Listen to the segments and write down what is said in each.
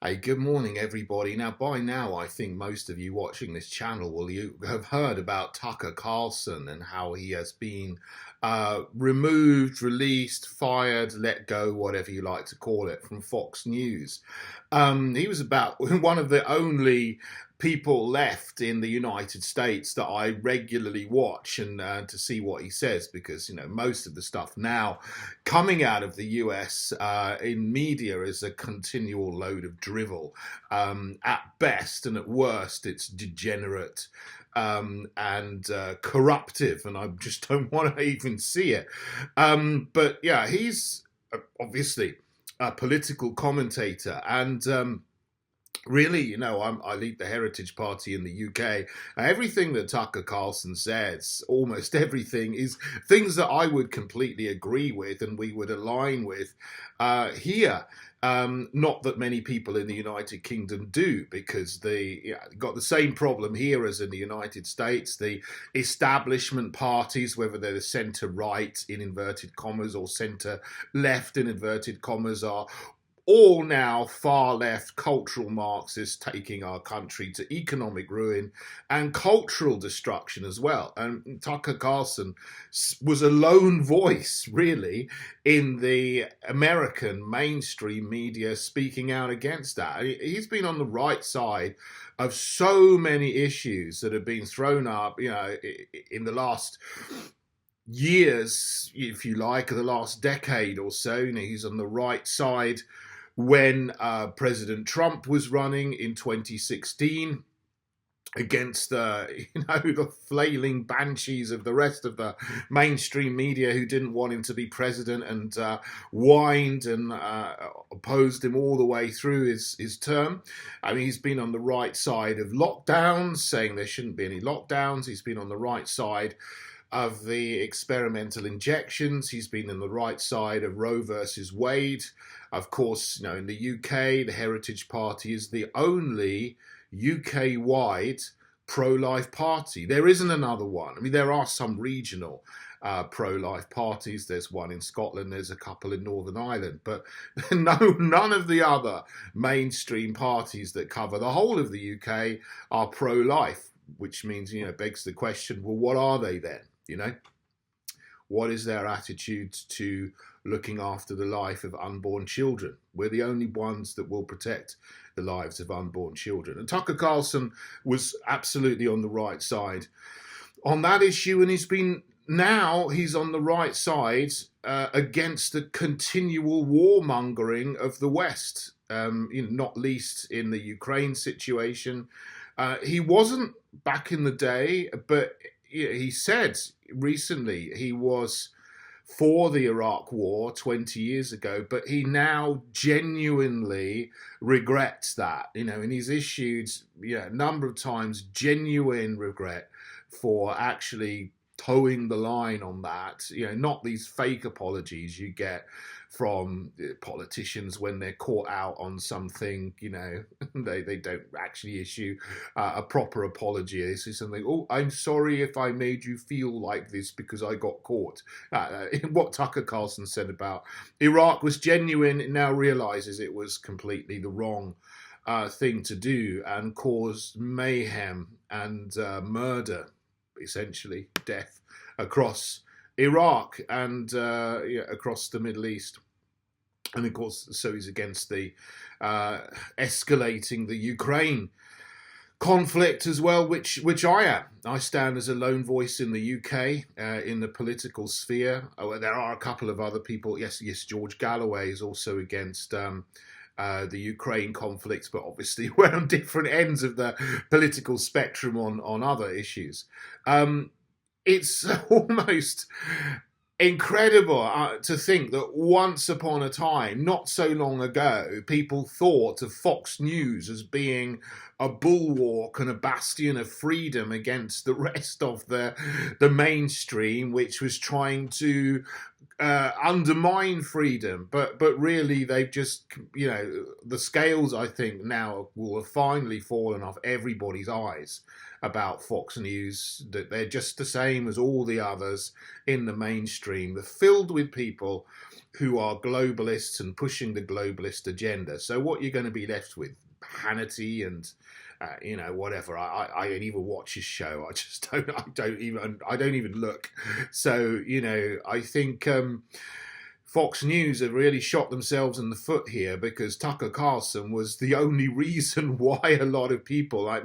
Hey, good morning, everybody. Now, by now, I think most of you watching this channel will you have heard about Tucker Carlson and how he has been removed, released, fired, let go, whatever you like to call it, from Fox News. He was about one of the only people left in the United States that I regularly watch and to see what he says, because most of the stuff now coming out of the US in media is a continual load of drivel. At best, and at worst, it's degenerate and corruptive, and I just don't want to even see it. But yeah, he's obviously a political commentator, and really, I lead the Heritage Party in the UK. Everything that Tucker Carlson says, almost everything, is things that I would completely agree with and we would align with here. Not that many people in the United Kingdom do, because they got the same problem here as in the United States. The establishment parties, whether they're the centre-right in inverted commas or centre-left in inverted commas, are all now far-left cultural Marxists taking our country to economic ruin and cultural destruction as well. And Tucker Carlson was a lone voice, really, in the American mainstream media speaking out against that. He's been on the right side of so many issues that have been thrown up, in the last years, if you like, or the last decade or so. He's on the right side when President Trump was running in 2016 against the flailing banshees of the rest of the mainstream media who didn't want him to be president, and whined and opposed him all the way through his term. I mean, he's been on the right side of lockdowns, saying there shouldn't be any lockdowns. He's been on the right side of the experimental injections. He's been on the right side of Roe versus Wade. Of course, in the UK, the Heritage Party is the only UK-wide pro-life party. There isn't another one. I mean, there are some regional pro-life parties. There's one in Scotland. There's a couple in Northern Ireland. But none of the other mainstream parties that cover the whole of the UK are pro-life, which means, begs the question, well, what are they then? What is their attitude to looking after the life of unborn children? We're the only ones that will protect the lives of unborn children. And Tucker Carlson was absolutely on the right side on that issue, and he's on the right side against the continual warmongering of the West, not least in the Ukraine situation. He wasn't back in the day, but he said recently he was for the Iraq war 20 years ago, but he now genuinely regrets that, and he's issued a number of times genuine regret for actually towing the line on that, not these fake apologies you get from politicians when they're caught out on something. They don't actually issue a proper apology. They say something, oh, I'm sorry if I made you feel like this because I got caught. What Tucker Carlson said about Iraq was genuine. It now realizes it was completely the wrong thing to do and caused mayhem and murder, essentially death, across Iraq and across the Middle East. And of course, so he's against the escalating the Ukraine conflict as well, which I am. I stand as a lone voice in the UK in the political sphere. There are a couple of other people. Yes, George Galloway is also against the Ukraine conflict, but obviously we're on different ends of the political spectrum on other issues. It's almost incredible to think that once upon a time, not so long ago, people thought of Fox News as being a bulwark and a bastion of freedom against the rest of the mainstream, which was trying to undermine freedom, but really they've just, the scales, I think, now will have finally fallen off everybody's eyes about Fox News, that they're just the same as all the others in the mainstream. They're filled with people who are globalists and pushing the globalist agenda. So what you're going to be left with, Hannity and whatever. I don't even watch his show. I don't even look. So I think Fox News have really shot themselves in the foot here, because Tucker Carlson was the only reason why a lot of people, like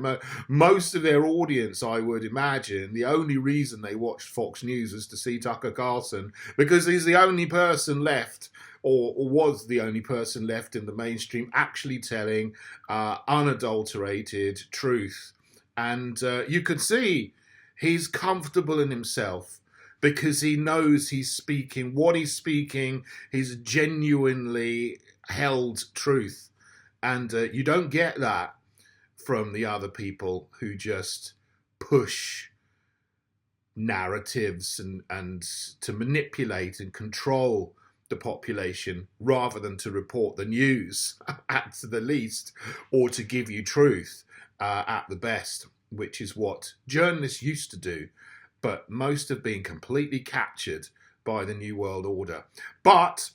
most of their audience, I would imagine, the only reason they watched Fox News was to see Tucker Carlson, because he's the only person left, or was the only person left in the mainstream actually telling unadulterated truth. And you can see he's comfortable in himself, because he knows he's speaking what he's speaking. He's genuinely held truth. And you don't get that from the other people who just push narratives and to manipulate and control the population, rather than to report the news at the least, or to give you truth at the best, which is what journalists used to do. But most have been completely captured by the New World Order. But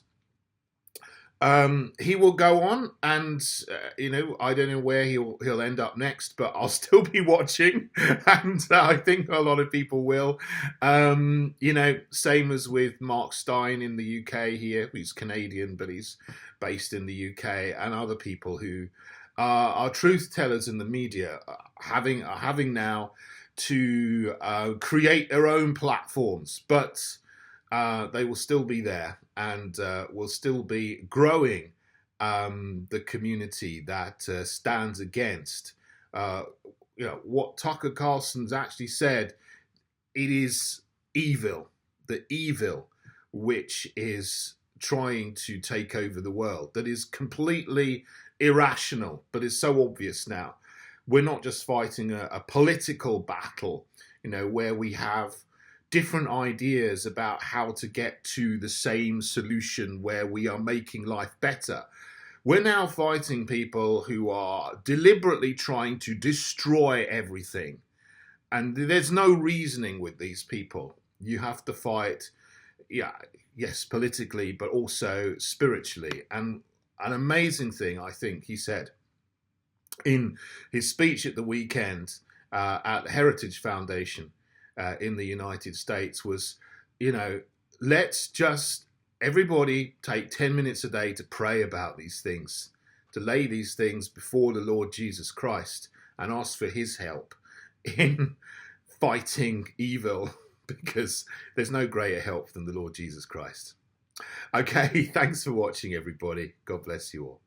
he will go on, and I don't know where he'll end up next, but I'll still be watching, and I think a lot of people will. Same as with Mark Steyn in the UK here. He's Canadian, but he's based in the UK, and other people who are truth tellers in the media, having now to create their own platforms, but they will still be there, and will still be growing the community that stands against what Tucker Carlson's actually said. It is evil, the evil which is trying to take over the world, that is completely irrational, but is so obvious now. We're not just fighting a political battle, where we have different ideas about how to get to the same solution where we are making life better. We're now fighting people who are deliberately trying to destroy everything. And there's no reasoning with these people. You have to fight, yes, politically, but also spiritually. And an amazing thing, I think, he said in his speech at the weekend at the Heritage Foundation in the United States was, let's just everybody take 10 minutes a day to pray about these things, to lay these things before the Lord Jesus Christ and ask for his help in fighting evil, because there's no greater help than the Lord Jesus Christ. Okay, thanks for watching, everybody. God bless you all.